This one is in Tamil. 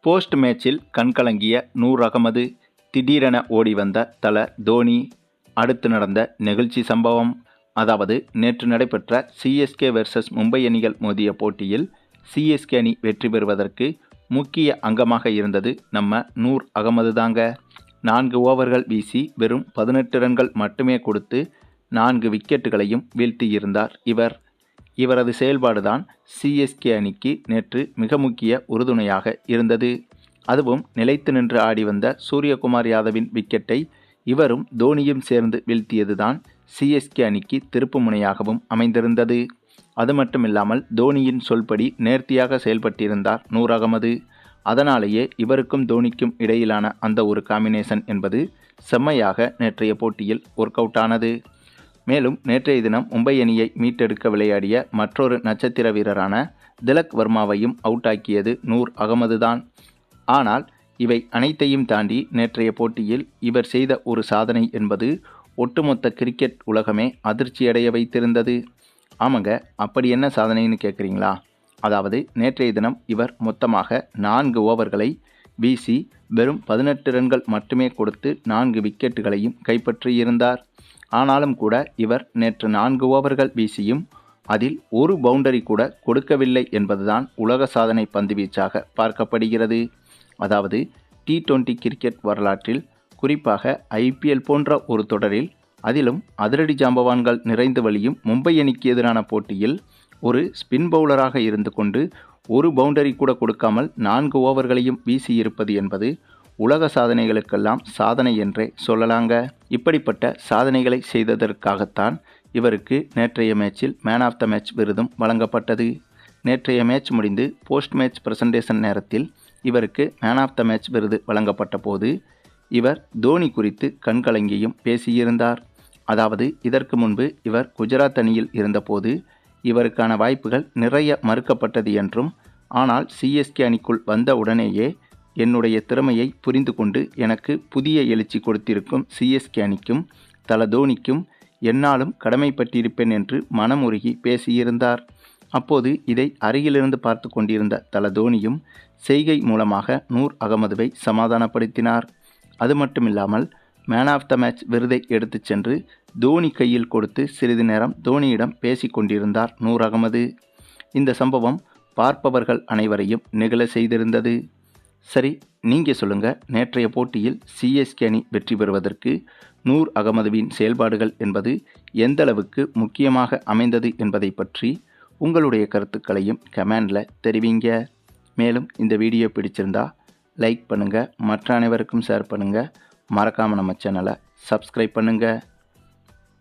போஸ்ட் மேட்சில் கண்கலங்கிய நூர் அகமது, திடீரென ஓடி வந்த தல தோனி. அடுத்து நடந்த நெகிழ்ச்சி சம்பவம். அதாவது நேற்று நடைபெற்ற சிஎஸ்கே வெர்சஸ் மும்பை அணிகள் மோதிய போட்டியில் சிஎஸ்கே அணி வெற்றி பெறுவதற்கு முக்கிய அங்கமாக இருந்தது நம்ம நூர் அகமது தாங்க. 4 ஓவர்கள் வீசி வெறும் 18 ரன்கள் மட்டுமே கொடுத்து 4 விக்கெட்டுகளையும் வீழ்த்தியிருந்தார் இவர். இவரது செயல்பாடுதான் சிஎஸ்கே அணிக்கு நேற்று மிக முக்கிய உறுதுணையாக இருந்தது. அதுவும் நிலைத்து நின்று ஆடி வந்த சூரியகுமார் யாதவின் விக்கெட்டை இவரும் தோனியும் சேர்ந்து வீழ்த்தியதுதான் சிஎஸ்கே அணிக்கு திருப்பு முனையாகவும் அமைந்திருந்தது. அது மட்டுமில்லாமல் தோனியின் சொல்படி நேர்த்தியாக செயல்பட்டிருந்தார் நூர் அகமது. அதனாலேயே இவருக்கும் தோனிக்கும் இடையிலான அந்த ஒரு காம்பினேஷன் என்பது செம்மையாக நேற்றைய போட்டியில் ஒர்க் அவுட் ஆனது. மேலும் நேற்றைய தினம் மும்பை அணியை மீட்டெடுக்க விளையாடிய மற்றொரு நட்சத்திர வீரரான திலக் வர்மாவையும் அவுட் ஆக்கியது நூர் அகமது தான். ஆனால் இவை அனைத்தையும் தாண்டி நேற்றைய போட்டியில் இவர் செய்த ஒரு சாதனை என்பது ஒட்டுமொத்த கிரிக்கெட் உலகமே அதிர்ச்சியடைய வைத்திருந்தது. ஆமாங்க, அப்படி என்ன சாதனைன்னு கேட்குறீங்களா? அதாவது நேற்றைய தினம் இவர் மொத்தமாக 4 ஓவர்களை வீசி வெறும் 18 ரன்கள் மட்டுமே கொடுத்து 4 விக்கெட்டுகளையும் கைப்பற்றியிருந்தார். ஆனாலும் கூட இவர் நேற்று 4 ஓவர்கள் வீசியும் அதில் ஒரு பவுண்டரி கூட கொடுக்கவில்லை என்பதுதான் உலக சாதனை பந்துவீச்சாக பார்க்கப்படுகிறது. அதாவது T20 கிரிக்கெட் வரலாற்றில், குறிப்பாக ஐபிஎல் போன்ற ஒரு தொடரில், அதிலும் அதிரடி ஜாம்பவான்கள் நிறைந்து வழியும் மும்பை அணிக்கு எதிரான போட்டியில் ஒரு ஸ்பின் பவுலராக இருந்து கொண்டு ஒரு பவுண்டரி கூட கொடுக்காமல் 4 ஓவர்களையும் வீசியிருப்பது என்பது உலக சாதனைகளுக்கெல்லாம் சாதனை என்றே சொல்லலாங்க. இப்படிப்பட்ட சாதனைகளை செய்ததற்காகத்தான் இவருக்கு நேற்றைய மேட்சில் மேன் ஆஃப் த மேட்ச் விருதும் வழங்கப்பட்டது. நேற்றைய மேட்ச் முடிந்து போஸ்ட் மேட்ச் பிரசன்டேஷன் நேரத்தில் இவருக்கு மேன் ஆஃப் த மேட்ச் விருது வழங்கப்பட்ட போது இவர் தோனி குறித்து கண்கலங்கியும் பேசியிருந்தார். அதாவது இதற்கு முன்பு இவர் குஜராத் அணியில் இருந்தபோது இவருக்கான வாய்ப்புகள் நிறைய மறுக்கப்பட்டது என்றும், ஆனால் சிஎஸ்கே அணிக்குள் வந்த உடனேயே என்னுடைய திறமையை புரிந்து கொண்டு எனக்கு புதிய எழுச்சி கொடுத்திருக்கும் சிஎஸ்கே அணிக்கும் தல தோனிக்கும் என்னாலும் கடமைப்பட்டிருப்பேன் என்று மனமுருகி பேசியிருந்தார். அப்போது இதை அருகிலிருந்து பார்த்து கொண்டிருந்த தல தோனியும் செய்கை மூலமாக நூர் அகமதுவை சமாதானப்படுத்தினார். அது மட்டுமில்லாமல் மேன் ஆஃப் த மேட்ச் விருதை எடுத்துச் சென்று தோனி கையில் கொடுத்து சிறிது நேரம் தோனியிடம் பேசி கொண்டிருந்தார் நூர் அகமது. இந்த சம்பவம் பார்ப்பவர்கள் அனைவரையும் நெகிழ செய்திருந்தது. சரி, நீங்கள் சொல்லுங்கள், நேற்றைய போட்டியில் சிஎஸ்கே அணி வெற்றி பெறுவதற்கு நூர் அகமதுவின் செயல்பாடுகள் என்பது எந்தளவுக்கு முக்கியமாக அமைந்தது என்பதை பற்றி உங்களுடைய கருத்துக்களையும் கமெண்டில் தெரிவிங்க. மேலும் இந்த வீடியோ பிடிச்சிருந்தா லைக் பண்ணுங்கள், மற்ற அனைவருக்கும் ஷேர் பண்ணுங்கள், மறக்காமல் நம்ம சேனலை சப்ஸ்கிரைப் பண்ணுங்கள்.